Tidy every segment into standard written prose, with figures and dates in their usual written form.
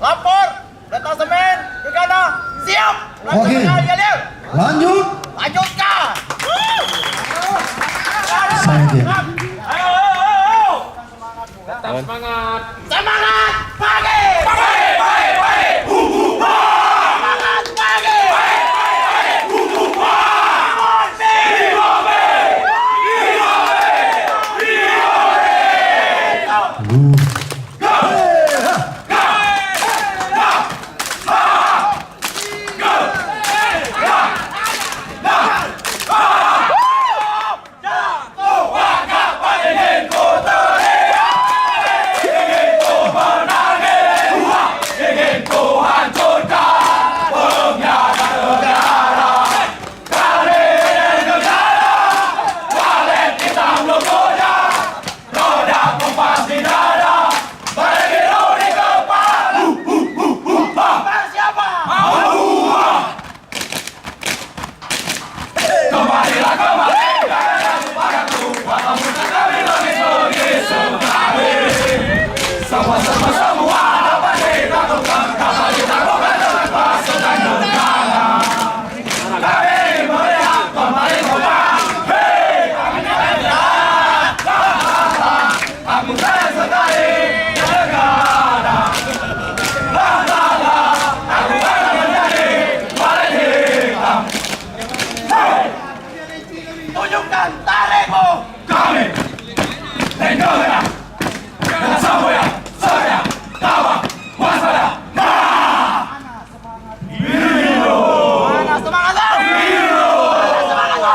Lapor, detasemen Gegana siap. Oke. Lanjut. Lanjutkan. Saya diam. Tetap semangat. Semangat pagi. Semangat pagi. Tunjukkan tarikmu. Kami Tenggara dengan Samboya, saya Tawa, waspada. Mana semangat lo? Mana semangat lo?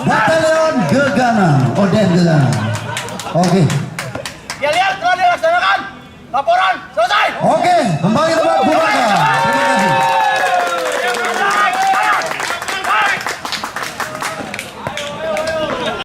Batalion Gegana, Oden Gegana. Oke. Ya lihat telah dilaksanakan. Laporan selesai. Oke.